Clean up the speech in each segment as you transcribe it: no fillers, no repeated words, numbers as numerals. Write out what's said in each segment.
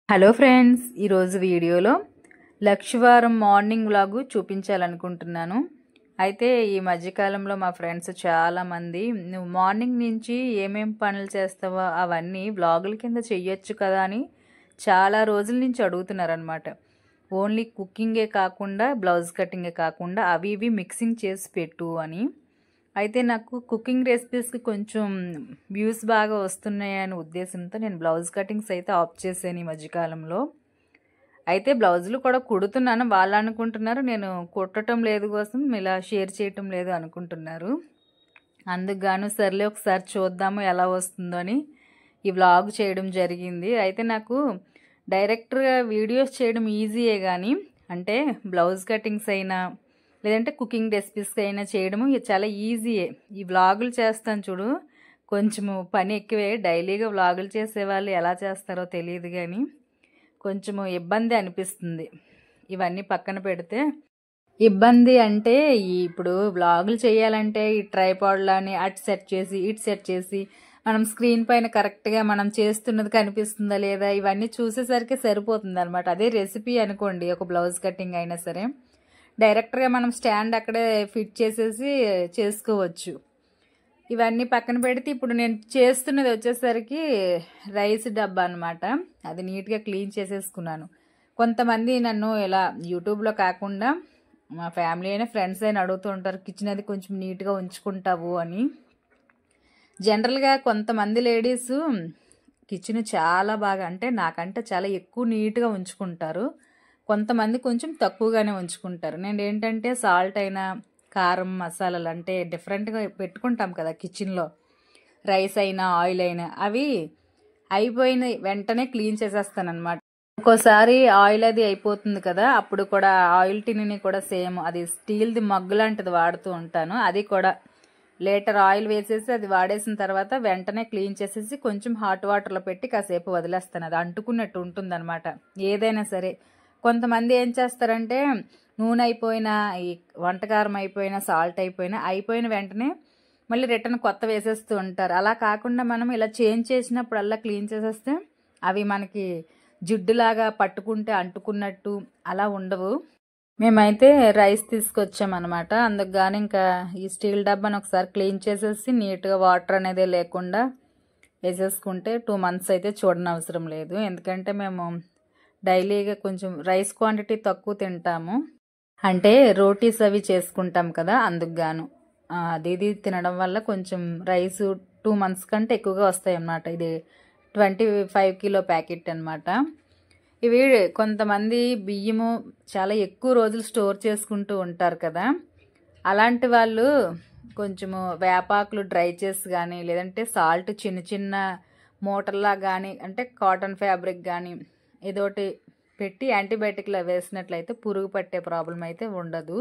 Hello friends, ఈరోజు వీడియోలో లక్షవారం morning vlog చూపించాలనుకుంటున్నాను. అయితే ఈ మధ్యకాలంలో మా ఫ్రెండ్స్ చాలామంది నువ్వు మార్నింగ్ నుంచి ఏమేం పనులు చేస్తావో అవన్నీ వ్లాగుల కింద చెయ్యొచ్చు కదా అని చాలా రోజుల నుంచి అడుగుతున్నారనమాట. ఓన్లీ కుకింగే కాకుండా బ్లౌజ్ కటింగే కాకుండా అవి ఇవి మిక్సింగ్ చేసి పెట్టు అని. అయితే నాకు కుకింగ్ రెసిపీస్కి కొంచెం వ్యూస్ బాగా వస్తున్నాయనే ఉద్దేశంతో నేను బ్లౌజ్ కటింగ్స్ అయితే ఆఫ్ చేశాను ఈ మధ్యకాలంలో. అయితే బ్లౌజులు కూడా కుడుతున్నాను. వాళ్ళు అనుకుంటున్నారు నేను కుట్టడం లేదు కోసం ఇలా షేర్ చేయటం లేదు అనుకుంటున్నారు. అందుకు గాను సర్లే ఒకసారి చూద్దాము ఎలా వస్తుందో అని ఈ వ్లాగ్ చేయడం జరిగింది. అయితే నాకు డైరెక్ట్గా వీడియోస్ చేయడం ఈజీయే కానీ అంటే బ్లౌజ్ కటింగ్స్ అయినా లేదంటే కుకింగ్ రెసిపీస్ అయినా చేయడము చాలా ఈజీయే. ఈ వ్లాగులు చేస్తాను చూడు, కొంచెము పని ఎక్కువే. డైలీగా వ్లాగులు చేసేవాళ్ళు ఎలా చేస్తారో తెలియదు కానీ కొంచెము ఇబ్బంది అనిపిస్తుంది. ఇవన్నీ పక్కన పెడితే ఇబ్బంది అంటే ఇప్పుడు వ్లాగులు చేయాలంటే ఈ ట్రైపాడ్లని అటు సెట్ చేసి ఇటు సెట్ చేసి మనం స్క్రీన్ పైన కరెక్ట్గా మనం చేస్తున్నది కనిపిస్తుందా లేదా ఇవన్నీ చూసేసరికి సరిపోతుంది అనమాట. అదే రెసిపీ అనుకోండి, ఒక బ్లౌజ్ కటింగ్ అయినా సరే డైరెక్ట్గా మనం స్టాండ్ అక్కడే ఫిట్ చేసేసి చేసుకోవచ్చు. ఇవన్నీ పక్కన పెడితే ఇప్పుడు నేను చేస్తున్నది వచ్చేసరికి రైస్ డబ్బా అనమాట. అది నీట్గా క్లీన్ చేసేసుకున్నాను. కొంతమంది నన్ను ఇలా యూట్యూబ్లో కాకుండా మా ఫ్యామిలీ అయినా ఫ్రెండ్స్ అయినా అడుగుతూ ఉంటారు, కిచెన్ అది కొంచెం నీట్గా ఉంచుకుంటావు అని. జనరల్గా కొంతమంది లేడీస్ కిచెన్ చాలా బాగా అంటే నాకంటే చాలా ఎక్కువ నీట్గా ఉంచుకుంటారు. కొంతమంది కొంచెం తక్కువగానే ఉంచుకుంటారు. నేను ఏంటంటే సాల్ట్ అయినా కారం మసాలాలు అంటే డిఫరెంట్గా పెట్టుకుంటాం కదా కిచెన్లో, రైస్ అయినా ఆయిల్ అయినా అవి అయిపోయిన వెంటనే క్లీన్ చేసేస్తాను అనమాట. ఒక్కోసారి ఆయిల్ అది అయిపోతుంది కదా, అప్పుడు కూడా ఆయిల్ టిన్ని కూడా సేమ్ అది స్టీల్ది మగ్గు లాంటిది వాడుతూ ఉంటాను. అది కూడా లీటర్ ఆయిల్ వేసేసి అది వాడేసిన తర్వాత వెంటనే క్లీన్ చేసేసి కొంచెం హాట్ వాటర్లో పెట్టి కాసేపు వదిలేస్తాను. అది అంటుకున్నట్టు ఉంటుంది అనమాట ఏదైనా సరే. కొంతమంది ఏం చేస్తారంటే నూనె అయిపోయినా ఈ వంటకారం అయిపోయినా సాల్ట్ అయిపోయిన వెంటనే మళ్ళీ రిటర్న్ కొత్త వేసేస్తూ ఉంటారు. అలా కాకుండా మనం ఇలా చేంజ్ చేసినప్పుడల్లా క్లీన్ చేసేస్తే అవి మనకి జిడ్డులాగా పట్టుకుంటే అంటుకున్నట్టు అలా ఉండవు. మేమైతే రైస్ తీసుకొచ్చామన్నమాట. అందుకు కానీ ఇంకా ఈ స్టీల్ డబ్బాను ఒకసారి క్లీన్ చేసేసి నీట్గా వాటర్ అనేది లేకుండా వేసేసుకుంటే 2 months అయితే చూడనవసరం లేదు. ఎందుకంటే మేము డైలీగా కొంచెం రైస్ క్వాంటిటీ తక్కువ తింటాము, అంటే రోటీస్ అవి చేసుకుంటాం కదా, అందుకు గాను అది ఇది తినడం వల్ల కొంచెం రైస్ 2 months కంటే ఎక్కువగా వస్తాయి అన్నమాట. ఇది 25 kilo ప్యాకెట్ అనమాట. ఇవి కొంతమంది బియ్యము చాలా ఎక్కువ రోజులు స్టోర్ చేసుకుంటూ ఉంటారు కదా, అలాంటి వాళ్ళు కొంచెము వేపాకులు డ్రై చేసి కానీ లేదంటే సాల్ట్ చిన్న చిన్న మూటల్లా కానీ అంటే కాటన్ ఫ్యాబ్రిక్ కానీ ఏదోటి పెట్టి యాంటీబయాటిక్లో వేసినట్లయితే పురుగు పట్టే ప్రాబ్లం అయితే ఉండదు.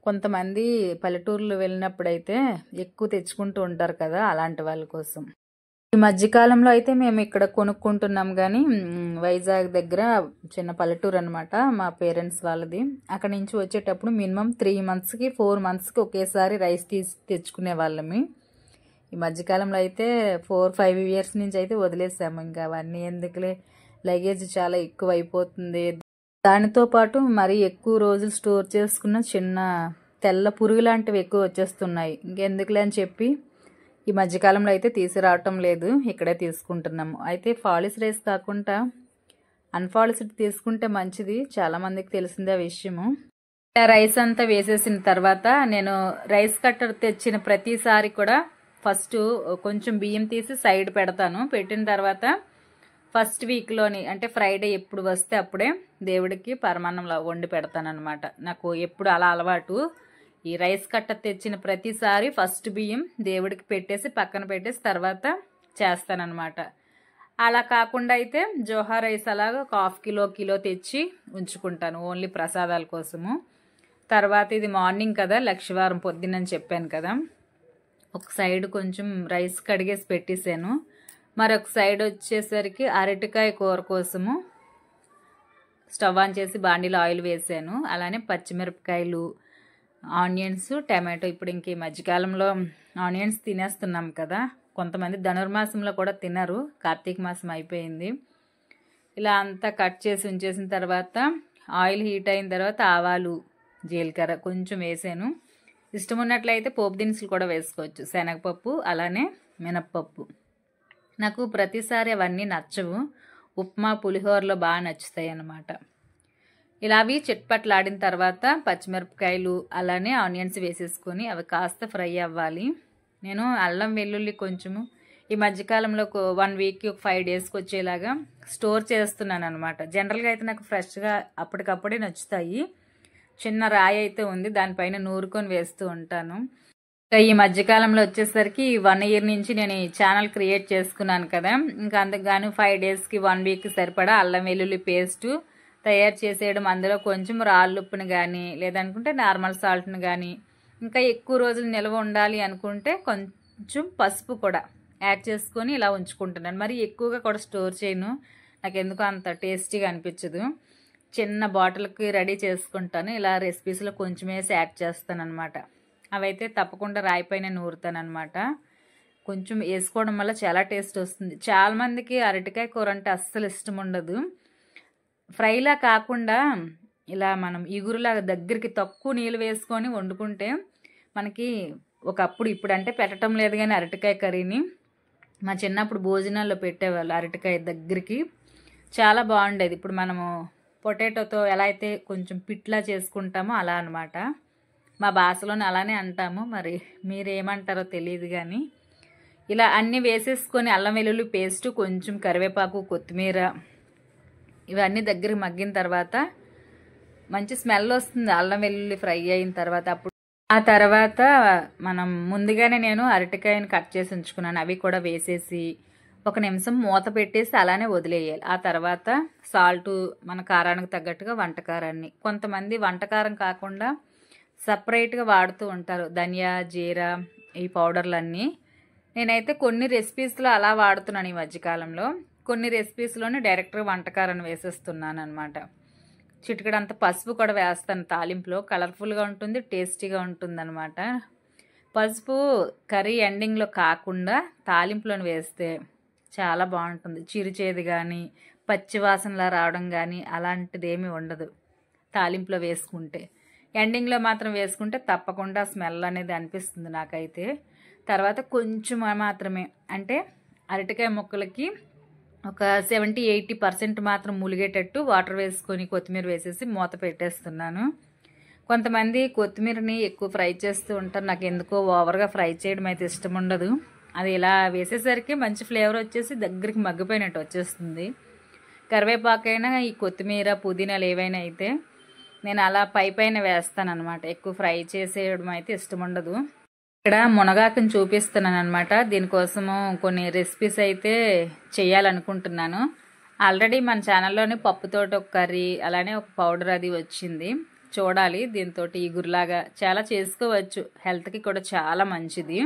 కొంతమంది పల్లెటూర్లు వెళ్ళినప్పుడైతే ఎక్కువ తెచ్చుకుంటూ ఉంటారు కదా, అలాంటి వాళ్ళ కోసం. ఈ మధ్యకాలంలో అయితే మేము ఇక్కడ కొనుక్కుంటున్నాం కానీ వైజాగ్ దగ్గర చిన్న పల్లెటూరు అనమాట మా పేరెంట్స్ వాళ్ళది. అక్కడ నుంచి వచ్చేటప్పుడు మినిమం 3 monthsకి 4 monthsకి ఒకేసారి రైస్ తెచ్చుకునే వాళ్ళమి. ఈ మధ్యకాలంలో అయితే 4-5 years నుంచి అయితే వదిలేసాము. ఇంకా అవన్నీ ఎందుకులే, లగేజ్ చాలా ఎక్కువ అయిపోతుంది, దానితో పాటు మరి ఎక్కువ రోజులు స్టోర్ చేసుకున్న చిన్న తెల్ల పురుగు లాంటివి ఎక్కువ వచ్చేస్తున్నాయి. ఇంకెందుకులే అని చెప్పి ఈ మధ్యకాలంలో అయితే తీసుకురావటం లేదు, ఇక్కడే తీసుకుంటున్నాము. అయితే ఫాలిస్ రైస్ కాకుండా అన్ఫాలిస్డ్ తీసుకుంటే మంచిది, చాలామందికి తెలిసిందే ఆ విషయము. రైస్ అంతా వేసేసిన తర్వాత నేను రైస్ కట్టర్ తెచ్చిన ప్రతిసారి కూడా ఫస్ట్ కొంచెం బియ్యం తీసి సైడ్ పెడతాను. పెట్టిన తర్వాత ఫస్ట్ వీక్లోని అంటే ఫ్రైడే ఎప్పుడు వస్తే అప్పుడే దేవుడికి పరమాన్నంలో వండి పెడతాను అనమాట. నాకు ఎప్పుడు అలా అలవాటు. ఈ రైస్ కట్టర్ తెచ్చిన ప్రతిసారి ఫస్ట్ బియ్యం దేవుడికి పెట్టేసి పక్కన పెట్టేసి తర్వాత చేస్తానన్నమాట. అలా కాకుండా అయితే జోహా రైస్ అలాగా 1/2 కిలో తెచ్చి ఉంచుకుంటాను ఓన్లీ ప్రసాదాల కోసము. తర్వాత ఇది మార్నింగ్ కదా, లక్షవారం పొద్దున్నని చెప్పాను కదా, ఒక సైడ్ కొంచెం రైస్ కడిగేసి పెట్టేసాను. మరొక సైడ్ వచ్చేసరికి అరటికాయ కూర కోసము స్టవ్ ఆన్ చేసి బాండీలో ఆయిల్ వేసాను. అలానే పచ్చిమిరపకాయలు, ఆనియన్స్, టమాటో. ఇప్పుడు ఇంక ఈ మధ్యకాలంలో ఆనియన్స్ తినేస్తున్నాం కదా, కొంతమంది ధనుర్మాసంలో కూడా తినరు, కార్తీక మాసం అయిపోయింది. ఇలా అంతా కట్ చేసి ఉంచేసిన తర్వాత ఆయిల్ హీట్ అయిన తర్వాత ఆవాలు జీలకర్ర కొంచెం వేసాను. ఇష్టం ఉన్నట్లయితే పోపు దినుసులు కూడా వేసుకోవచ్చు, శనగపప్పు అలానే మినప్పప్పు. నాకు ప్రతిసారి అవన్నీ నచ్చవు, ఉప్మా పులిహోరలో బాగా నచ్చుతాయి అన్నమాట. ఇలా అవి చిట్పట్లాడిన తర్వాత పచ్చిమిరపకాయలు అలానే ఆనియన్స్ వేసేసుకొని అవి కాస్త ఫ్రై అవ్వాలి. నేను అల్లం వెల్లుల్లి కొంచెము ఈ మధ్యకాలంలో 1 వీక్కి ఒక 5 డేస్కి వచ్చేలాగా స్టోర్ చేస్తున్నాను అనమాట. జనరల్గా అయితే నాకు ఫ్రెష్గా అప్పటికప్పుడే నచ్చుతాయి. చిన్న రాయి అయితే ఉంది, దానిపైన నూరుకొని వేస్తూ ఉంటాను. ఈ మధ్యకాలంలో వచ్చేసరికి 1 ఇయర్ నుంచి నేను ఈ ఛానల్ క్రియేట్ చేసుకున్నాను కదా, ఇంకా అందుకు గాను 5 డేస్కి 1 వీక్కి సరిపడా అల్లం వెల్లుల్లి పేస్టు తయారు చేసేయడం. అందులో కొంచెం రాళ్ళుప్పును కానీ లేదనుకుంటే నార్మల్ సాల్ట్ను కానీ, ఇంకా ఎక్కువ రోజులు నిల్వ ఉండాలి అనుకుంటే కొంచెం పసుపు కూడా యాడ్ చేసుకొని ఇలా ఉంచుకుంటున్నాను. మరి ఎక్కువగా కూడా స్టోర్ చేయను, నాకు ఎందుకు అంత టేస్టీగా అనిపించదు. చిన్న బాటిల్కి రెడీ చేసుకుంటాను. ఇలా రెసిపీస్లో కొంచెం వేసి యాడ్ చేస్తాను అనమాట. అవైతే తప్పకుండా రాయిపైన నూరుతాను అనమాట. కొంచెం వేసుకోవడం వల్ల చాలా టేస్ట్ వస్తుంది. చాలామందికి అరటికాయ కూర అంటే అస్సలు ఇష్టం ఉండదు. ఫ్రైలా కాకుండా ఇలా మనం ఇగురులాగా దగ్గరికి తక్కువ నీళ్ళు వేసుకొని వండుకుంటే మనకి ఒకప్పుడు, ఇప్పుడంటే పెట్టడం లేదు కానీ అరటికాయ కర్రీని మా చిన్నప్పుడు భోజనాల్లో పెట్టేవాళ్ళు అరటికాయ దగ్గరికి, చాలా బాగుండేది. ఇప్పుడు మనము పొటాటోతో ఎలా అయితే కొంచెం పిట్లా చేసుకుంటామో అలా అనమాట. మా భాషలోనే అలానే అంటాము, మరి మీరేమంటారో తెలియదు కానీ. ఇలా అన్నీ వేసేసుకొని అల్లం వెల్లుల్లి పేస్టు కొంచెం కరివేపాకు కొత్తిమీర ఇవన్నీ దగ్గరికి మగ్గిన తర్వాత మంచి స్మెల్ వస్తుంది అల్లం వెల్లుల్లి ఫ్రై అయిన తర్వాత. అప్పుడు ఆ తర్వాత మనం ముందుగానే నేను అరటికాయని కట్ చేసి ఉంచుకున్నాను, అవి కూడా వేసేసి 1 నిమిషం మూత పెట్టేసి అలానే వదిలేయాలి. ఆ తర్వాత సాల్టు మన కారానికి తగ్గట్టుగా వంటకారాన్ని, కొంతమంది వంటకారం కాకుండా సపరేట్గా వాడుతూ ఉంటారు ధనియా జీరా ఈ పౌడర్లన్నీ. నేనైతే కొన్ని రెసిపీస్లో అలా వాడుతున్నాను ఈ మధ్యకాలంలో, కొన్ని రెసిపీస్లోనే డైరెక్ట్గా వంటకారాన్ని వేసేస్తున్నాను అనమాట. చిటికడంత పసుపు కూడా వేస్తాను తాలింపులో, కలర్ఫుల్గా ఉంటుంది, టేస్టీగా ఉంటుంది అనమాట. పసుపు కర్రీ ఎండింగ్లో కాకుండా తాలింపులోని వేస్తే చాలా బాగుంటుంది. చిరుచేది కానీ పచ్చివాసనలా రావడం కానీ అలాంటిది ఏమీ ఉండదు తాలింపులో వేసుకుంటే. ఎండింగ్లో మాత్రం వేసుకుంటే తప్పకుండా స్మెల్ అనేది అనిపిస్తుంది నాకైతే. తర్వాత కొంచెం మాత్రమే, అంటే అరటికాయ ముక్కలకి ఒక 70-80% మాత్రం ములిగేటట్టు వాటర్ వేసుకొని కొత్తిమీర వేసేసి మూత పెట్టేస్తున్నాను. కొంతమంది కొత్తిమీరని ఎక్కువ ఫ్రై చేస్తూ ఉంటారు, నాకు ఎందుకో ఓవర్గా ఫ్రై చేయడం అయితే ఇష్టం ఉండదు. అది ఇలా వేసేసరికి మంచి ఫ్లేవర్ వచ్చేసి దగ్గరికి మగ్గిపోయినట్టు వచ్చేస్తుంది. కరివేపాకైనా ఈ కొత్తిమీర పుదీనాలు ఏవైనా అయితే నేను అలా పైన వేస్తాను అనమాట. ఎక్కువ ఫ్రై చేసేయడం అయితే ఇష్టం ఉండదు. ఇక్కడ మునగాకుని చూపిస్తున్నాను అనమాట. దీనికోసము కొన్ని రెసిపీస్ అయితే చేయాలనుకుంటున్నాను. ఆల్రెడీ మన ఛానల్లోనే పప్పుతోటి ఒక కర్రీ అలానే ఒక పౌడర్ అది వచ్చింది, చూడాలి. దీంతో ఇగురులాగా చాలా చేసుకోవచ్చు, హెల్త్కి కూడా చాలా మంచిది.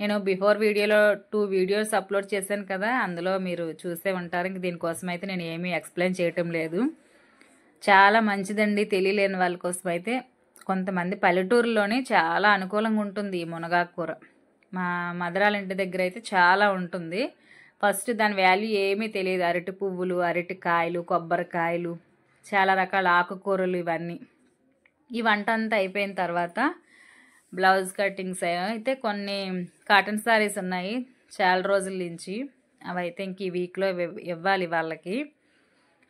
నేను బిఫోర్ వీడియోలో 2 వీడియోస్ అప్లోడ్ చేశాను కదా, అందులో మీరు చూసే ఉంటారు. ఇంక దీనికోసం అయితే నేను ఏమీ ఎక్స్ప్లెయిన్ చేయటం లేదు. చాలా మంచిదండి తెలియలేని వాళ్ళ కోసం అయితే. కొంతమంది పల్లెటూరులోనే చాలా అనుకూలంగా ఉంటుంది ఈ మునగాకు కూర. మా మదరాల ఇంటి దగ్గర అయితే చాలా ఉంటుంది. ఫస్ట్ దాని వాల్యూ ఏమీ తెలియదు. అరటి పువ్వులు, అరటి కాయలు, కొబ్బరికాయలు, చాలా రకాల ఆకుకూరలు ఇవన్నీ. ఈ వంట అంతా అయిపోయిన తర్వాత బ్లౌజ్ కటింగ్స్ అయితే కొన్ని కాటన్ సారీస్ ఉన్నాయి చాలా రోజుల నుంచి, అవి అయితే ఇంక ఈ వీక్లో ఇవ్వాలి వాళ్ళకి.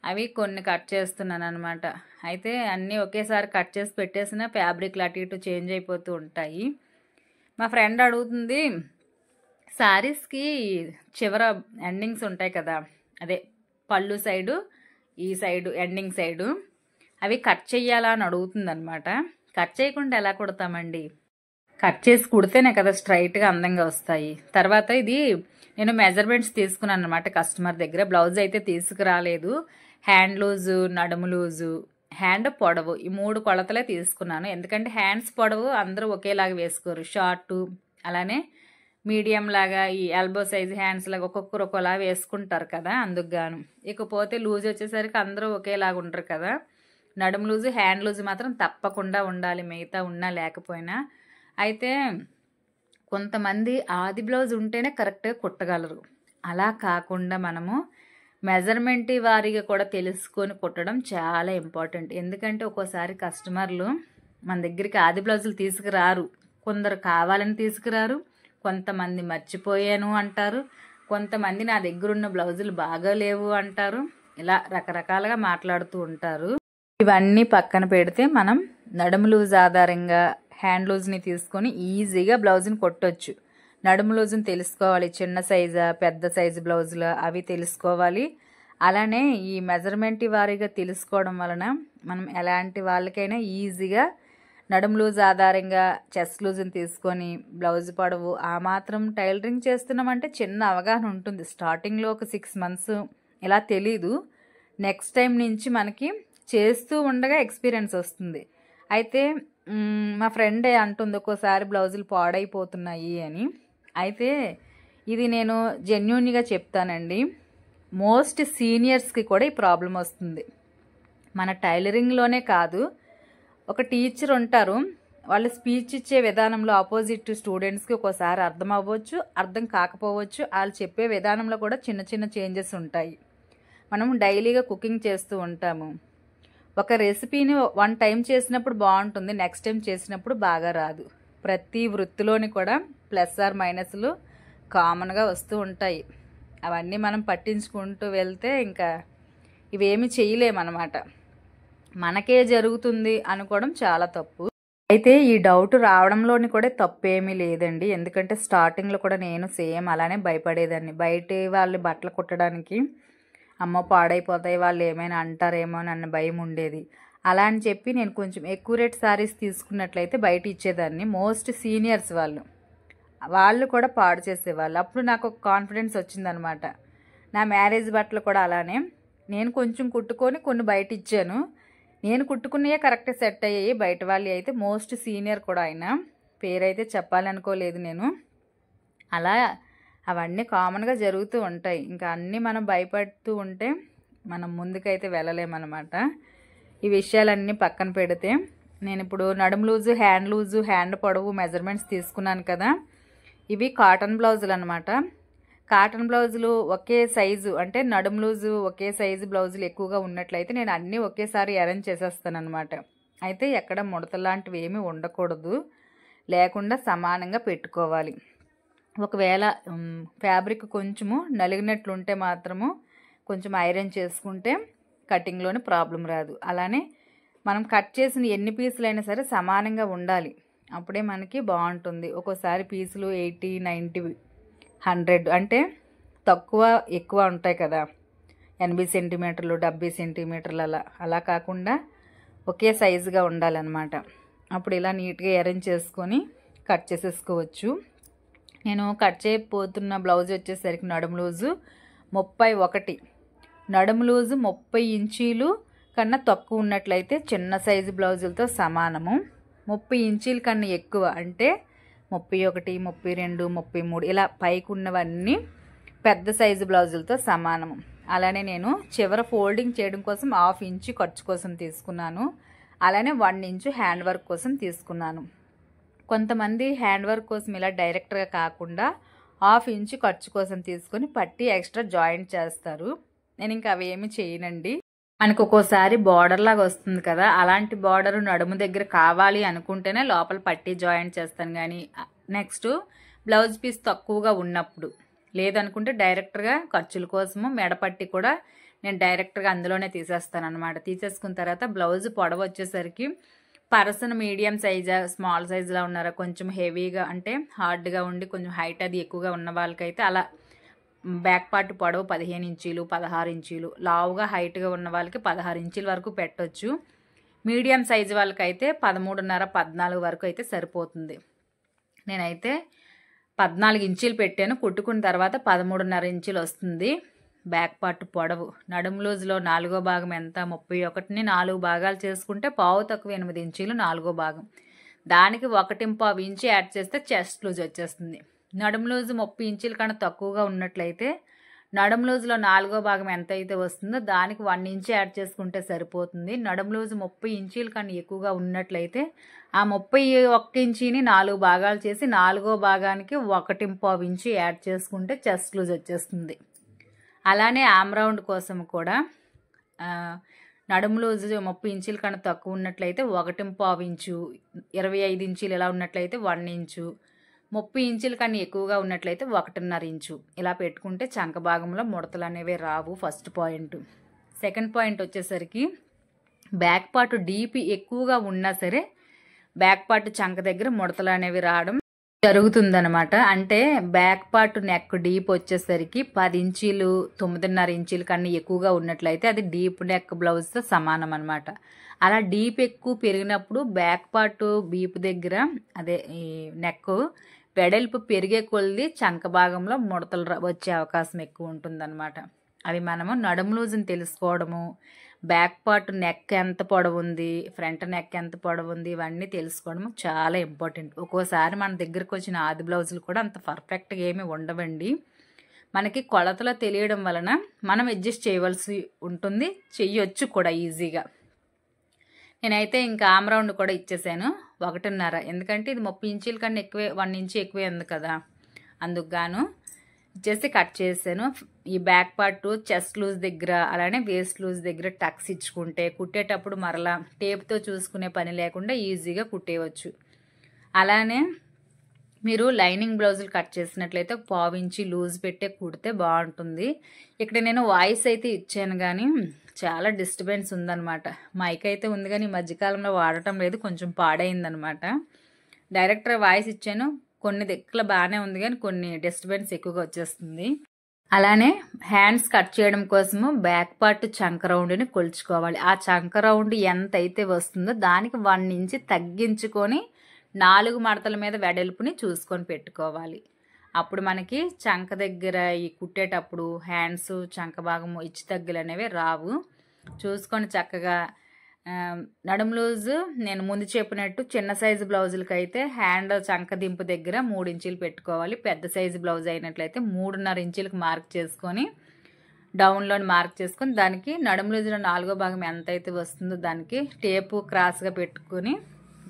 అవి కొన్ని కట్ చేస్తున్నాను అనమాట. అయితే అన్నీ ఒకేసారి కట్ చేసి పెట్టేసిన ఫ్యాబ్రిక్లు అటు ఇటు చేంజ్ అయిపోతూ ఉంటాయి. మా ఫ్రెండ్ అడుగుతుంది, శారీస్కి చివర ఎండింగ్స్ ఉంటాయి కదా, అదే పళ్ళు సైడు ఈ సైడు ఎండింగ్ సైడు, అవి కట్ చెయ్యాలా అని అడుగుతుంది అనమాట. కట్ చేయకుండా ఎలా కుడతామండి, కట్ చేసి కుడితేనే కదా స్ట్రైట్గా అందంగా వస్తాయి. తర్వాత ఇది నేను మెజర్మెంట్స్ తీసుకున్నాను అనమాట కస్టమర్ దగ్గర. బ్లౌజ్ అయితే తీసుకురాలేదు. హ్యాండ్ లూజు, నడుము లూజు, హ్యాండ్ పొడవు ఈ 3 కొలతలే తీసుకున్నాను. ఎందుకంటే హ్యాండ్స్ పొడవు అందరూ ఒకేలాగా వేసుకోరు, షార్టు అలానే మీడియం లాగా ఈ ఎల్బో సైజ్ హ్యాండ్స్ లాగా ఒక్కొక్కరు ఒక్కోలా వేసుకుంటారు కదా, అందుకు గాను. ఇకపోతే లూజ్ వచ్చేసరికి అందరూ ఒకేలాగా ఉండరు కదా. నడుము లూజు హ్యాండ్ లూజు మాత్రం తప్పకుండా ఉండాలి, మిగతా ఉన్నా లేకపోయినా. అయితే కొంతమంది ఆది బ్లౌజ్ ఉంటేనే కరెక్ట్గా కుట్టగలరు. అలా కాకుండా మనము మెజర్మెంట్ వారీగా కూడా తెలుసుకొని కుట్టడం చాలా ఇంపార్టెంట్. ఎందుకంటే ఒక్కోసారి కస్టమర్లు మన దగ్గరికి ఆది బ్లౌజులు తీసుకురారు. కొందరు కావాలని తీసుకురారు, కొంతమంది మర్చిపోయాను అంటారు, కొంతమంది నా దగ్గర ఉన్న బ్లౌజులు బాగా లేవు అంటారు. ఇలా రకరకాలుగా మాట్లాడుతూ ఉంటారు. ఇవన్నీ పక్కన పెడితే మనం నడుము లూజ్ ఆధారంగా హ్యాండ్ లూజ్ని తీసుకొని ఈజీగా బ్లౌజ్ని కొట్టొచ్చు. నడుము లూజ్ని తెలుసుకోవాలి, చిన్న సైజా పెద్ద సైజు బ్లౌజులా అవి తెలుసుకోవాలి. అలానే ఈ మెజర్మెంట్ వారీగా తెలుసుకోవడం వలన మనం ఎలాంటి వాళ్ళకైనా ఈజీగా నడుము లూజ్ ఆధారంగా చెస్ట్ లూజ్ని తీసుకొని బ్లౌజ్ పొడవు ఆ మాత్రం టైలరింగ్ చేస్తున్నామంటే చిన్న అవగాహన ఉంటుంది. స్టార్టింగ్లో ఒక 6 months ఇలా తెలీదు. నెక్స్ట్ టైం నుంచి మనకి చేస్తూ ఉండగా ఎక్స్పీరియన్స్ వస్తుంది. అయితే మా ఫ్రెండే అంటుంది ఒక్కోసారి బ్లౌజులు పాడైపోతున్నాయి అని. అయితే ఇది నేను జెన్యూన్గా చెప్తానండి, మోస్ట్ సీనియర్స్కి కూడా ఈ ప్రాబ్లం వస్తుంది. మన టైలరింగ్లోనే కాదు, ఒక టీచర్ ఉంటారు, వాళ్ళు స్పీచ్ ఇచ్చే విధానంలో ఆపోజిట్ స్టూడెంట్స్కి ఒక్కోసారి అర్థం అవ్వచ్చు, అర్థం కాకపోవచ్చు. వాళ్ళు చెప్పే విధానంలో కూడా చిన్న చిన్న చేంజెస్ ఉంటాయి. మనం డైలీగా కుకింగ్ చేస్తూ ఉంటాము. ఒక రెసిపీని 1 time చేసినప్పుడు బాగుంటుంది, నెక్స్ట్ టైం చేసినప్పుడు బాగా రాదు. ప్రతి వృత్తిలోని కూడా ప్లస్ ఆర్ మైనస్లు కామన్గా వస్తూ ఉంటాయి. అవన్నీ మనం పట్టించుకుంటూ వెళ్తే ఇంకా ఇవేమి చేయలేమన్నమాట. మనకే జరుగుతుంది అనుకోవడం చాలా తప్పు. అయితే ఈ డౌట్ రావడంలోని కూడా తప్పేమీ లేదండి. ఎందుకంటే స్టార్టింగ్లో కూడా నేను సేమ్ అలానే భయపడేదాన్ని. బయట వాళ్ళు బట్టలు కుట్టడానికి అమ్మ పాడైపోతాయి, వాళ్ళు ఏమైనా అంటారేమో అన్న భయం ఉండేది. అలా అని చెప్పి నేను కొంచెం ఎక్కువ రేట్ శారీస్ తీసుకున్నట్లయితే బయట ఇచ్చేదాన్ని. మోస్ట్ సీనియర్స్ వాళ్ళు కూడా పాడు చేసేవాళ్ళు. అప్పుడు నాకు ఒక కాన్ఫిడెన్స్ వచ్చిందనమాట. నా మ్యారేజ్ బట్టలు కూడా అలానే నేను కొంచెం కుట్టుకొని కొన్ని బయట ఇచ్చాను. నేను కుట్టుకున్నయే కరెక్ట్గా సెట్ అయ్యాయి. బయట వాళ్ళు అయితే మోస్ట్ సీనియర్ కూడా ఆయన పేరైతే చెప్పాలనుకోలేదు నేను. అలా అవన్నీ కామన్గా జరుగుతూ ఉంటాయి. ఇంకా అన్నీ మనం భయపడుతూ ఉంటే మనం ముందుకైతే వెళ్ళలేమన్నమాట. ఈ విషయాలన్నీ పక్కన పెడితే నేను ఇప్పుడు నడుము లూజు, హ్యాండ్ లూజు, హ్యాండ్ పొడవు మెజర్మెంట్స్ తీసుకున్నాను కదా. ఇవి కాటన్ బ్లౌజులు అనమాట. కాటన్ బ్లౌజులు ఒకే సైజు అంటే నడుము లూజు ఒకే సైజు బ్లౌజులు ఎక్కువగా ఉన్నట్లయితే నేను అన్నీ ఒకేసారి అరేంజ్ చేసేస్తాను అనమాట. అయితే ఎక్కడ ముడతలాంటివి ఏమీ ఉండకూడదు, లేకుండా సమానంగా పెట్టుకోవాలి. ఒకవేళ ఫ్యాబ్రిక్ కొంచెము నలిగినట్లుంటే మాత్రము కొంచెం ఐరన్ చేసుకుంటే కటింగ్లోని ప్రాబ్లం రాదు. అలానే మనం కట్ చేసిన ఎన్ని పీసులైనా సరే సమానంగా ఉండాలి, అప్పుడే మనకి బాగుంటుంది. ఒక్కోసారి పీసులు 80, 90, 100 అంటే తక్కువ ఎక్కువ ఉంటాయి కదా, 80 సెంటీమీటర్లు 70 సెంటీమీటర్లు అలా కాకుండా ఒకే సైజుగా ఉండాలన్నమాట. అప్పుడు ఇలా నీట్గా అరేంజ్ చేసుకొని కట్ చేసేసుకోవచ్చు. నేను కట్ చేయబోతున్న బ్లౌజ్ వచ్చేసరికి నడుము లూజు 31. నడుము లూజు 30 ఇంచీలు కన్నా తక్కువ ఉన్నట్లయితే చిన్న సైజు బ్లౌజులతో సమానము. 30 ఇంచీల కన్నా ఎక్కువ అంటే 31, 32, 33 ఇలా పైకి ఉన్నవన్నీ పెద్ద సైజు బ్లౌజులతో సమానము. అలానే నేను చివర ఫోల్డింగ్ చేయడం కోసం 1/2 ఇంచు ఖర్చు కోసం తీసుకున్నాను. అలానే 1 ఇంచు హ్యాండ్ వర్క్ కోసం తీసుకున్నాను. కొంతమంది హ్యాండ్ వర్క్ కోసం ఇలా డైరెక్ట్గా కాకుండా 1/2 ఇంచు ఖర్చు కోసం తీసుకొని పట్టి ఎక్స్ట్రా జాయింట్ చేస్తారు. నేను ఇంకా అవి ఏమి చేయనండి. మనకు ఒక్కోసారి బార్డర్ లాగా వస్తుంది కదా, అలాంటి బార్డర్ నడుము దగ్గర కావాలి అనుకుంటేనే లోపల పట్టి జాయింట్ చేస్తాను. కానీ నెక్స్ట్ బ్లౌజ్ పీస్ తక్కువగా ఉన్నప్పుడు, లేదనుకుంటే డైరెక్ట్గా ఖర్చుల కోసము మెడపట్టి కూడా నేను డైరెక్ట్గా అందులోనే తీసేస్తాను అనమాట. తీసేసుకున్న తర్వాత బ్లౌజ్ పొడవు వచ్చేసరికి పర్సన్ మీడియం సైజా స్మాల్ సైజులో ఉన్నారా, కొంచెం హెవీగా అంటే హార్డ్గా ఉండి కొంచెం హైట్ అది ఎక్కువగా ఉన్న వాళ్ళకైతే అలా బ్యాక్ పార్ట్ పొడవు 15 ఇంచీలు 16 ఇంచీలు, లావుగా హైట్గా ఉన్న వాళ్ళకి 16 ఇంచీల వరకు పెట్టొచ్చు. మీడియం సైజు వాళ్ళకైతే 13.5, 14 వరకు అయితే సరిపోతుంది. నేనైతే 14 ఇంచీలు పెట్టాను. కుట్టుకున్న తర్వాత 13.5 ఇంచీలు వస్తుంది బ్యాక్ పార్ట్ పొడవు. నడుము లూజ్లో 4వ భాగం ఎంత, 31ని 4 భాగాలు చేసుకుంటే పావు తక్కువ 8 ఇంచీలు 4వ భాగం. దానికి 1.5 ఇంచు యాడ్ చేస్తే చెస్ట్ లూజ్ వచ్చేస్తుంది. నడుము లూజు 30 ఇంచీల కన్నా తక్కువగా ఉన్నట్లయితే నడుము లూజులో 4వ భాగం ఎంత అయితే వస్తుందో దానికి 1 ఇంచు యాడ్ చేసుకుంటే సరిపోతుంది. నడుము లూజు 30 ఇంచీల కన్నా ఎక్కువగా ఉన్నట్లయితే ఆ 31 ఇంచీని 4 భాగాలు చేసి 4వ భాగానికి 1.5 ఇంచు యాడ్ చేసుకుంటే చెస్ట్ లూజ్ వచ్చేస్తుంది. అలానే ఆమ్ రౌండ్ కోసం కూడా నడుము లూజు 30 ఇంచుల కన్నా తక్కువ ఉన్నట్లయితే 1.5 ఇంచు, 25 ఇంచులు ఇలా ఉన్నట్లయితే 1 ఇంచు, 30 ఇంచుల కన్నా ఎక్కువగా ఉన్నట్లయితే 1.5 ఇంచు ఇలా పెట్టుకుంటే చంక భాగంలో ముడతలు అనేవి రావు. First point. సెకండ్ పాయింట్ వచ్చేసరికి బ్యాక్ పార్ట్ డీప్ ఎక్కువగా ఉన్నా సరే బ్యాక్ పార్ట్ చంక దగ్గర ముడతలు అనేవి రావడం జరుగుతుందనమాట. అంటే బ్యాక్ పార్ట్ నెక్ డీప్ వచ్చేసరికి 10 ఇంచీలు 9.5 ఇంచీల కన్నా ఎక్కువగా ఉన్నట్లయితే అది డీప్ నెక్ బ్లౌజ్తో సమానం అనమాట. అలా డీప్ ఎక్కువ పెరిగినప్పుడు బ్యాక్ పార్ట్ బీప్ దగ్గర అదే ఈ నెక్ వెడల్పు పెరిగే కొలది చంక భాగంలో ముడతలు వచ్చే అవకాశం ఎక్కువ ఉంటుందన్నమాట. అవి మనము నడుము లూజుని తెలుసుకోవడము, బ్యాక్ పార్ట్ నెక్ ఎంత పొడవు ఉంది, ఫ్రంట్ నెక్ ఎంత పొడవు ఉంది, ఇవన్నీ తెలుసుకోవడం చాలా ఇంపార్టెంట్. ఒక్కోసారి మన దగ్గరకు వచ్చిన ఆది బ్లౌజులు కూడా అంత పర్ఫెక్ట్గా ఏమీ ఉండవండి. మనకి కొలతలో తెలియడం వలన మనం అడ్జస్ట్ చేయవలసి ఉంటుంది, చెయ్యొచ్చు కూడా ఈజీగా. నేనైతే ఇంకా ఆమ్ రౌండ్ కూడా ఇచ్చేసాను 1.5, ఎందుకంటే ఇది 30 ఇంచుల కన్నా ఎక్కువే, 1 ఇంచు ఎక్కువే ఉంది కదా, అందుకు గాను ఇచ్చేసి కట్ చేసాను. ఈ బ్యాక్ పార్ట్ చెస్ట్ లూజ్ దగ్గర అలానే వేస్ట్ లూజ్ దగ్గర టక్స్ ఇచ్చుకుంటే కుట్టేటప్పుడు మరలా టేప్తో చూసుకునే పని లేకుండా ఈజీగా కుట్టేయవచ్చు. అలానే మీరు లైనింగ్ బ్లౌజులు కట్ చేసినట్లయితే 1/4 ఇంచు లూజ్ పెట్టే కుడితే బాగుంటుంది. ఇక్కడ నేను వాయిస్ అయితే ఇచ్చాను కానీ చాలా డిస్టర్బెన్స్ ఉందన్నమాట. మైక్ అయితే ఉంది కానీ ఈ మధ్యకాలంలో వాడటం లేదు, కొంచెం పాడైందనమాట. డైరెక్ట్గా వాయిస్ ఇచ్చాను, కొన్ని దగ్గర బాగానే ఉంది కానీ కొన్ని డిస్టర్బెన్స్ ఎక్కువగా వచ్చేస్తుంది. అలానే హ్యాండ్స్ కట్ చేయడం కోసము బ్యాక్ పార్ట్ చంక రౌండ్ని కొలుచుకోవాలి. ఆ చంక రౌండ్ ఎంత అయితే వస్తుందో దానికి 1 ఇంచు తగ్గించుకొని 4 మడతల మీద వెడల్పుని చూసుకొని పెట్టుకోవాలి. అప్పుడు మనకి చంక దగ్గర ఈ కుట్టేటప్పుడు హ్యాండ్స్ చంక భాగము ఇచ్చి తగ్గులు అనేవి రావు. చూసుకొని చక్కగా నడుము లూజు నేను ముందు చెప్పినట్టు చిన్న సైజు బ్లౌజులకి అయితే హ్యాండ్ చంక దింపు దగ్గర 3 ఇంచులు పెట్టుకోవాలి. పెద్ద సైజు బ్లౌజ్ అయినట్లయితే 3.5 ఇంచులకు మార్క్ చేసుకొని డౌన్లోని మార్క్ చేసుకొని దానికి నడుము లూజులో 4వ భాగం ఎంత అయితే వస్తుందో దానికి టేపు క్రాస్గా పెట్టుకొని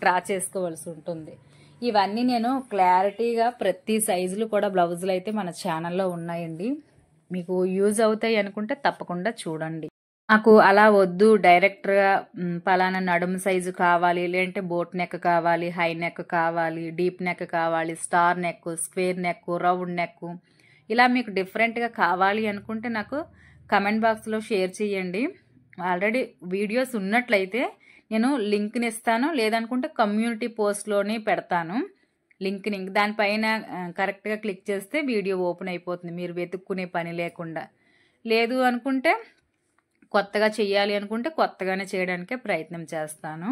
డ్రా చేసుకోవాల్సి ఉంటుంది. ఇవన్నీ నేను క్లారిటీగా ప్రతి సైజులు కూడా బ్లౌజులు అయితే మన ఛానల్లో ఉన్నాయండి. మీకు యూజ్ అవుతాయి అనుకుంటే తప్పకుండా చూడండి. నాకు అలా వద్దు, డైరెక్ట్గా పలానా నడుము సైజు కావాలి, లేదంటే బోట్ నెక్ కావాలి, హై నెక్ కావాలి, డీప్ నెక్ కావాలి, star neck, square neck, round neck, ఇలా మీకు డిఫరెంట్గా కావాలి అనుకుంటే నాకు కమెంట్ బాక్స్లో షేర్ చేయండి. ఆల్రెడీ వీడియోస్ ఉన్నట్లయితే నేను లింక్ని ఇస్తాను, లేదనుకుంటే కమ్యూనిటీ పోస్ట్లోనే పెడతాను లింక్ని. దానిపైన కరెక్ట్గా క్లిక్ చేస్తే వీడియో ఓపెన్ అయిపోతుంది, మీరు వెతుక్కునే పని లేకుండా. లేదు అనుకుంటే కొత్తగా చెయ్యాలి అనుకుంటే కొత్తగానే చేయడానికే ప్రయత్నం చేస్తాను.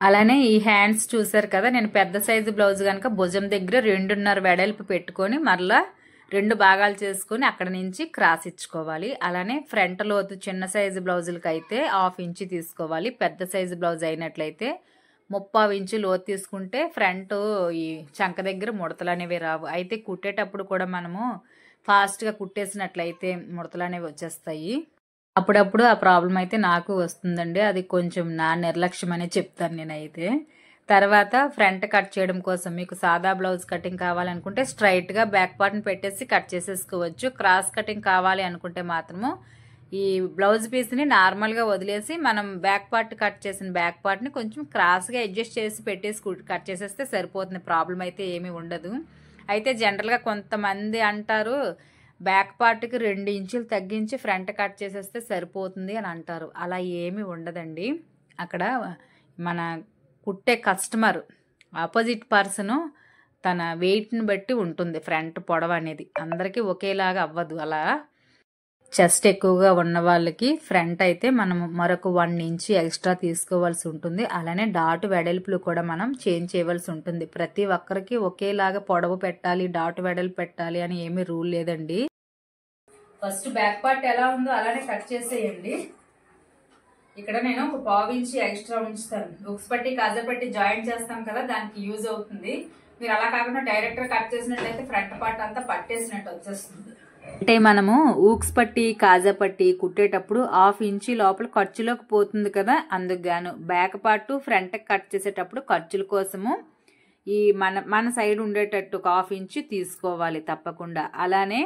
అలానే ఈ హ్యాండ్స్ చూసారు కదా, నేను పెద్ద సైజు బ్లౌజ్ కనుక భుజం దగ్గర 2.5 వెడల్పు పెట్టుకొని మరలా 2 భాగాలు చేసుకొని అక్కడ నుంచి క్రాస్ ఇచ్చుకోవాలి. అలానే ఫ్రంట్ లోతు చిన్న సైజు బ్లౌజులకి అయితే 1/2 ఇంచు తీసుకోవాలి. పెద్ద సైజు బ్లౌజ్ అయినట్లయితే 3/4 ఇంచు లోతు తీసుకుంటే ఫ్రంట్ ఈ చంక దగ్గర ముడతలు అనేవి రావు. అయితే కుట్టేటప్పుడు కూడా మనము ఫాస్ట్గా కుట్టేసినట్లయితే ముడతలు అనేవి వచ్చేస్తాయి. అప్పుడప్పుడు ఆ ప్రాబ్లం అయితే నాకు వస్తుందండి, అది కొంచెం నా నిర్లక్ష్యం అనే చెప్తాను నేనైతే. తర్వాత ఫ్రంట్ కట్ చేయడం కోసం మీకు సాదా బ్లౌజ్ కటింగ్ కావాలనుకుంటే స్ట్రైట్గా బ్యాక్ పార్ట్ని పెట్టేసి కట్ చేసేసుకోవచ్చు. క్రాస్ కటింగ్ కావాలి అనుకుంటే మాత్రము ఈ బ్లౌజ్ పీస్ని నార్మల్గా వదిలేసి మనం బ్యాక్ పార్ట్ కట్ చేసిన బ్యాక్ పార్ట్ని కొంచెం క్రాస్గా అడ్జస్ట్ చేసి పెట్టేసి కట్ చేసేస్తే సరిపోతుంది, ప్రాబ్లం అయితే ఏమీ ఉండదు. అయితే జనరల్గా కొంతమంది అంటారు బ్యాక్ పార్ట్కి 2 ఇంచులు తగ్గించి ఫ్రంట్ కట్ చేసేస్తే సరిపోతుంది అని అంటారు. అలా ఏమీ ఉండదండి. అక్కడ మన కుట్టే కస్టమర్ ఆపోజిట్ పర్సను తన వెయిట్ని బట్టి ఉంటుంది ఫ్రంట్ పొడవు అనేది, అందరికీ ఒకేలాగా అవ్వదు. అలా చెస్ట్ ఎక్కువగా ఉన్న వాళ్ళకి ఫ్రంట్ అయితే మనం మరొక 1 ఇంచు ఎక్స్ట్రా తీసుకోవాల్సి ఉంటుంది. అలానే డాటు వెడల్పులు కూడా మనం చేంజ్ చేయవలసి ఉంటుంది. ప్రతి ఒక్కరికి ఒకేలాగా పొడవు పెట్టాలి, డాటు వెడల్పు పెట్టాలి అని ఏమీ రూల్ లేదండి. ఫస్ట్ బ్యాక్ పార్ట్ ఎలా ఉందో అలానే కట్ చేసేయండి. ఇక్కడ నేను ఒక 1/4 ఇంచు ఎక్స్ట్రా ఉంచుతాను. ఉక్స్ పట్టి కాజా పట్టి జాయింట్ చేస్తాం కదా, దానికి యూజ్ అవుతుంది. మీరు అలా కాకుండా డైరెక్ట్ గా కట్ చేసినట్లయితే ఫ్రంట్ పార్ట్ అంతా పట్టేసినట్టు వచ్చేస్తుంది. అంటే మనము ఊక్స్ పట్టి కాజా పట్టి కుట్టేటప్పుడు 1/2 ఇంచు లోపల ఖర్చులోకి పోతుంది కదా, అందుకు గాను బ్యాక్ పార్ట్ ఫ్రంట్ కట్ చేసేటప్పుడు ఖర్చుల కోసము ఈ మన సైడ్ ఉండేటట్టు 1/2 ఇంచు తీసుకోవాలి తప్పకుండా. అలానే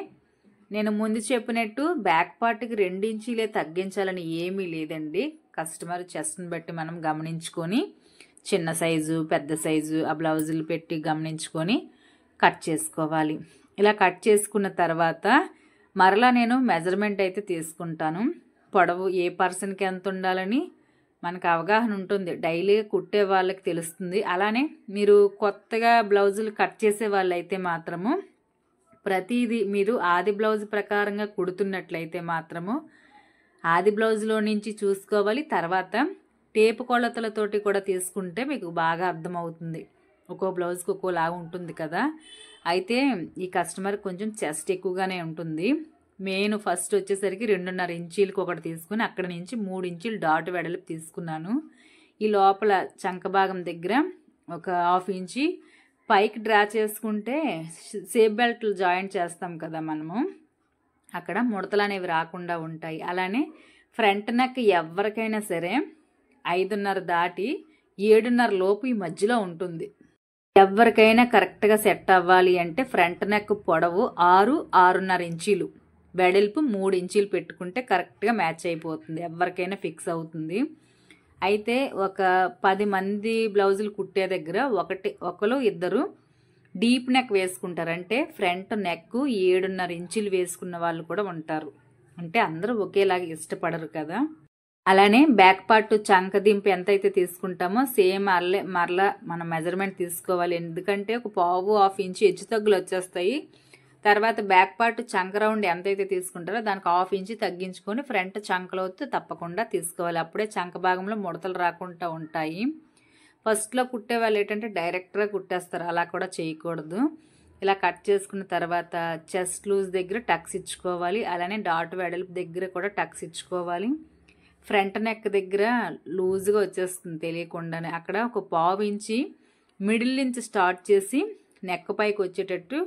నేను ముందు చెప్పినట్టు బ్యాక్ పార్ట్కి 2 ఇంచీలే తగ్గించాలని ఏమీ లేదండి. కస్టమర్ చెస్ట్ని బట్టి మనం గమనించుకొని చిన్న సైజు పెద్ద సైజు ఆ బ్లౌజులు పెట్టి గమనించుకొని కట్ చేసుకోవాలి. ఇలా కట్ చేసుకున్న తర్వాత మరలా నేను మెజర్మెంట్ అయితే తీసుకుంటాను. పొడవు ఏ పర్సన్కి ఎంత ఉండాలని మనకు అవగాహన ఉంటుంది. డైలీగా కుట్టే వాళ్ళకి తెలుస్తుంది. అలానే మీరు కొత్తగా బ్లౌజులు కట్ చేసే వాళ్ళైతే మాత్రము ప్రతిదీ మీరు ఆది బ్లౌజ్ ప్రకారంగా కుడుతున్నట్లయితే మాత్రము ఆది బ్లౌజ్లో నుంచి చూసుకోవాలి. తర్వాత టేపు కొలతలతోటి కూడా తీసుకుంటే మీకు బాగా అర్థమవుతుంది. ఒక్కో బ్లౌజ్కి ఒక్కోలాగా ఉంటుంది కదా. అయితే ఈ కస్టమర్ కొంచెం చెస్ట్ ఎక్కువగానే ఉంటుంది. మెయిన్ ఫస్ట్ వచ్చేసరికి 2.5 ఇంచీలకు ఒకటి తీసుకుని అక్కడ నుంచి 3 ఇంచీలు డాట్ వెడల్పు తీసుకున్నాను. ఈ లోపల చంక భాగం దగ్గర ఒక 1/2 ఇంచి పైకి డ్రా చేసుకుంటే సేఫ్ బెల్ట్లు జాయింట్ చేస్తాం కదా మనము, అక్కడ ముడతలు అనేవి రాకుండా ఉంటాయి. అలానే ఫ్రంట్ నెక్ ఎవరికైనా సరే 5.5 దాటి 7.5 లోపు ఈ మధ్యలో ఉంటుంది. ఎవరికైనా కరెక్ట్గా సెట్ అవ్వాలి అంటే ఫ్రంట్ నెక్ పొడవు 6-6.5 ఇంచీలు, వెడల్పు 3 ఇంచీలు పెట్టుకుంటే కరెక్ట్గా మ్యాచ్ అయిపోతుంది. ఎవరికైనా ఫిక్స్ అవుతుంది. అయితే ఒక 10 మంది బ్లౌజులు కుట్టే దగ్గర ఒకరు ఇద్దరు డీప్ నెక్ వేసుకుంటారు. అంటే ఫ్రంట్ నెక్ 7.5 ఇంచీలు వేసుకున్న వాళ్ళు కూడా ఉంటారు. అంటే అందరూ ఒకేలాగా ఇష్టపడరు కదా. అలానే బ్యాక్ పార్ట్ చంక దింపు ఎంతైతే తీసుకుంటామో సేమ్ మరలా మనం మెజర్మెంట్ తీసుకోవాలి. ఎందుకంటే ఒక 1/2 ఇంచు హెచ్చు తగ్గులు వచ్చేస్తాయి. తర్వాత బ్యాక్ పార్ట్ చంక రౌండ్ ఎంతైతే తీసుకుంటారో దానికి 1/2 ఇంచు తగ్గించుకొని ఫ్రంట్ చంకలోతు తప్పకుండా తీసుకోవాలి. అప్పుడే చంక భాగంలో ముడతలు రాకుండా ఉంటాయి. ఫస్ట్లో కుట్టే వాళ్ళు ఏంటంటే డైరెక్ట్గా కుట్టేస్తారు, అలా కూడా చేయకూడదు. ఇలా కట్ చేసుకున్న తర్వాత చెస్ట్ లూజ్ దగ్గర టక్స్ ఇచ్చుకోవాలి. అలానే డాట్ వెడల్పు దగ్గర కూడా టక్స్ ఇచ్చుకోవాలి. ఫ్రంట్ నెక్ దగ్గర లూజ్గా వచ్చేస్తుంది తెలియకుండానే. అక్కడ ఒక 1/2 ఇంచి మిడిల్ నుంచి స్టార్ట్ చేసి నెక్ పైకి వచ్చేటట్టు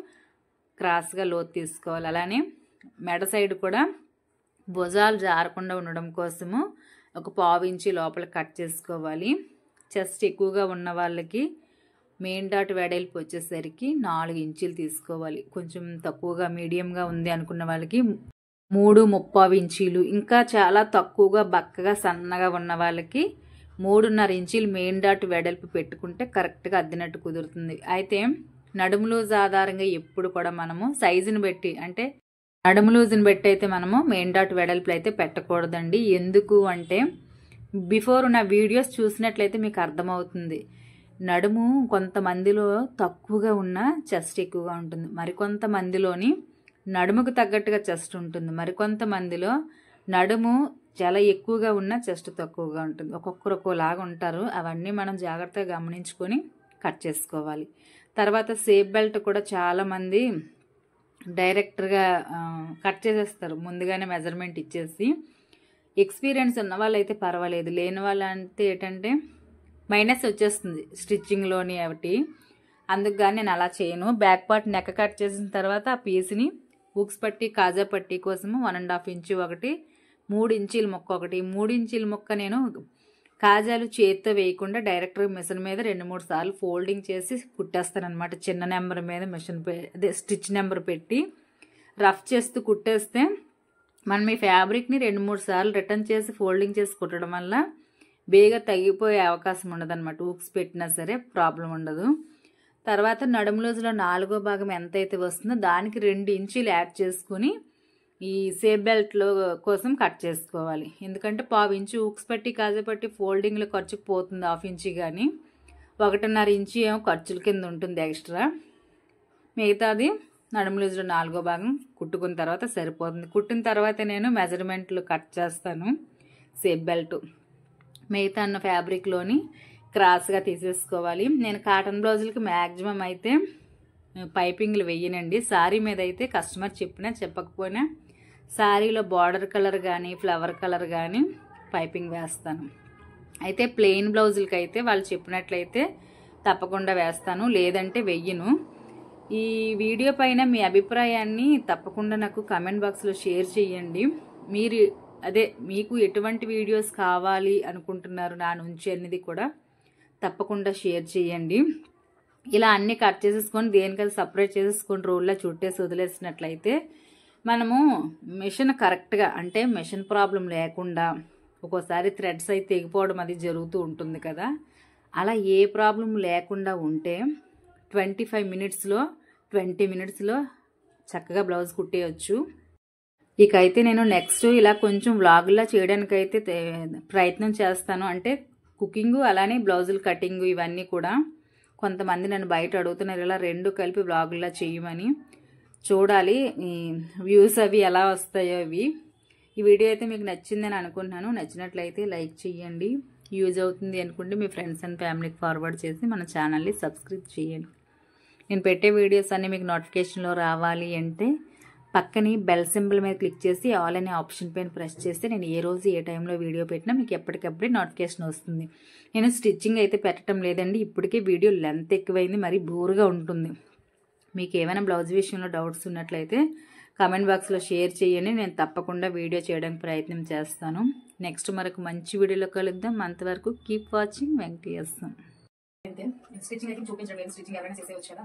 క్రాస్గా లోతు తీసుకోవాలి. అలానే మెడ సైడ్ కూడా భుజాలు జారకుండా ఉండడం కోసము ఒక 1/2 ఇంచి లోపల కట్ చేసుకోవాలి. చెస్ట్ ఎక్కువగా ఉన్న వాళ్ళకి మెయిన్ డాట్ వెడల్పు వచ్చేసరికి 4 ఇంచీలు తీసుకోవాలి. కొంచెం తక్కువగా మీడియంగా ఉంది అనుకున్న వాళ్ళకి 3.25 ఇంచీలు, ఇంకా చాలా తక్కువగా బక్కగా సన్నగా ఉన్న వాళ్ళకి 3.5 ఇంచీలు మెయిన్ డాట్ వెడల్పు పెట్టుకుంటే కరెక్ట్గా అద్దినట్టు కుదురుతుంది. అయితే నడుము లూజ్ ఆధారంగా ఎప్పుడు కూడా మనము సైజుని బట్టి, అంటే నడుము లూజ్ని బట్టి అయితే మనము మెయిన్ డాట్ వెడల్పులు అయితే పెట్టకూడదండి. ఎందుకు అంటే బిఫోర్ నా వీడియోస్ చూసినట్లయితే మీకు అర్థమవుతుంది. నడుము కొంతమందిలో తక్కువగా ఉన్న చెస్ట్ ఎక్కువగా ఉంటుంది, మరికొంతమందిలోని నడుముకు తగ్గట్టుగా చెస్ట్ ఉంటుంది, మరికొంతమందిలో నడుము చాలా ఎక్కువగా ఉన్న చెస్ట్ తక్కువగా ఉంటుంది. ఒక్కొక్కరు ఒక్కోలాగా ఉంటారు. అవన్నీ మనం జాగ్రత్తగా గమనించుకొని కట్ చేసుకోవాలి. తర్వాత సేఫ్ బెల్ట్ కూడా చాలామంది డైరెక్ట్గా కట్ చేసేస్తారు, ముందుగానే మెజర్మెంట్ ఇచ్చేసి. ఎక్స్పీరియన్స్ ఉన్న వాళ్ళైతే పర్వాలేదు, లేని వాళ్ళంటే ఏంటంటే మైనస్ వచ్చేస్తుంది స్టిచ్చింగ్లోని ఒకటి. అందుకు కానీ నేను అలా చేయను. బ్యాక్ పార్ట్ నెక్ కట్ చేసిన తర్వాత ఆ పీస్ని హుక్స్ పట్టి కాజా పట్టి కోసము 1.5 ఇంచు ఒకటి, 3 ఇంచీల ముక్క ఒకటి. 3 ఇంచీల ముక్క నేను కాజాలు చేతితో వేయకుండా డైరెక్ట్గా మిషన్ మీద 2-3 సార్లు ఫోల్డింగ్ చేసి కుట్టేస్తాను అనమాట. చిన్న నెంబర్ మీద మిషన్ అదే స్టిచ్ నెంబర్ పెట్టి రఫ్ చేస్తూ కుట్టేస్తే మనం ఈ ఫ్యాబ్రిక్ని 2-3 సార్లు రిటర్న్ చేసి ఫోల్డింగ్ చేసి కుట్టడం వల్ల బేగా తగ్గిపోయే అవకాశం ఉండదన్నమాట. హుక్స్ పెట్టినా సరే ప్రాబ్లం ఉండదు. తర్వాత నడుము లూజ్లో 4వ భాగం ఎంతైతే వస్తుందో దానికి 2 ఇంచీలు యాడ్ చేసుకుని ఈ సేఫ్ బెల్ట్లో కోసం కట్ చేసుకోవాలి. ఎందుకంటే 1/2 ఇంచు హుక్స్ పట్టి కాజా పట్టి ఫోల్డింగ్లో ఖర్చుకు పోతుంది 1/2 ఇంచు, కానీ 1.5 ఇంచు ఏమో ఖర్చుల కింద ఉంటుంది ఎక్స్ట్రా. మిగతాది నడుము లూజ్లో 4వ భాగం కుట్టుకున్న తర్వాత సరిపోతుంది. కుట్టిన తర్వాత నేను మెజర్మెంట్లు కట్ చేస్తాను సేఫ్ బెల్ట్. మిగతా అన్న ఫ్యాబ్రిక్లోని క్రాస్గా తీసేసుకోవాలి. నేను కాటన్ బ్లౌజులకి మ్యాక్సిమం అయితే పైపింగ్లు వెయ్యనండి. శారీ మీద అయితే కస్టమర్ చెప్పినా చెప్పకపోయినా శారీలో బార్డర్ కలర్ కానీ ఫ్లవర్ కలర్ కానీ పైపింగ్ వేస్తాను. అయితే ప్లెయిన్ బ్లౌజులకి అయితే వాళ్ళు చెప్పినట్లయితే తప్పకుండా వేస్తాను, లేదంటే వెయ్యను. ఈ వీడియో పైన మీ అభిప్రాయాన్ని తప్పకుండా నాకు కామెంట్ బాక్స్లో షేర్ చేయండి. మీకు ఎటువంటి వీడియోస్ కావాలి అనుకుంటున్నారు నా నుంచి అనేది కూడా తప్పకుండా షేర్ చేయండి. ఇలా అన్ని కట్ చేసేసుకొని దేనికది సపరేట్ చేసేసుకొని రోల్లో చుట్టేసి వదిలేసినట్లయితే మనము మిషన్ కరెక్ట్గా అంటే మిషన్ ప్రాబ్లం లేకుండా ఒక్కోసారి థ్రెడ్స్ అయితే తెగిపోవడం అది జరుగుతూ ఉంటుంది కదా, అలా ఏ ప్రాబ్లం లేకుండా ఉంటే 25 మినిట్స్లో 20 మినిట్స్లో చక్కగా బ్లౌజ్ కుట్టేయచ్చు. ఇక అయితే నేను నెక్స్ట్ ఇలా కొంచెం వ్లాగులా చేయడానికైతే ప్రయత్నం చేస్తాను. అంటే కుకింగ్ అలానే బ్లౌజులు కటింగ్ ఇవన్నీ కూడా. కొంతమంది నన్ను బయట అడుగుతున్నారు ఇలా రెండు కలిపి వ్లాగులా చేయమని. చూడాలి వ్యూస్ అవి ఎలా వస్తాయో అవి. ఈ వీడియో అయితే మీకు నచ్చిందని అనుకుంటున్నాను. నచ్చినట్లయితే లైక్ చేయండి. యూజ్ అవుతుంది అనుకుంటే మీ ఫ్రెండ్స్ అండ్ ఫ్యామిలీకి ఫార్వర్డ్ చేసి మన ఛానల్ని సబ్స్క్రైబ్ చేయండి. నేను పెట్టే వీడియోస్ అన్నీ మీకు నోటిఫికేషన్లో రావాలి అంటే పక్కని బెల్ సింబల్ మీద క్లిక్ చేసి ఆల్ అనే ఆప్షన్ పైన ప్రెస్ చేస్తే నేను ఏ రోజు ఏ టైంలో వీడియో పెట్టినా మీకు ఎప్పటికప్పుడే నోటిఫికేషన్ వస్తుంది. నేను స్టిచ్చింగ్ అయితే పెట్టడం లేదండి. ఇప్పటికే వీడియో లెంత్ ఎక్కువైంది, మరి బోరుగా ఉంటుంది. మీకు ఏమైనా బ్లౌజ్ విషయంలో డౌట్స్ ఉన్నట్లయితే కామెంట్ బాక్స్లో షేర్ చేయండి. నేను తప్పకుండా వీడియో చేయడానికి ప్రయత్నం చేస్తాను. నెక్స్ట్ మరొక మంచి వీడియోలో కలుద్దాం. అంతవరకు కీప్ వాచింగ్ వెంకటేశం. స్టిచ్చింగ్ అయితే చూపించడం, స్టిచ్చింగ్ ఎవరైనా చేసేవచ్చు కదా.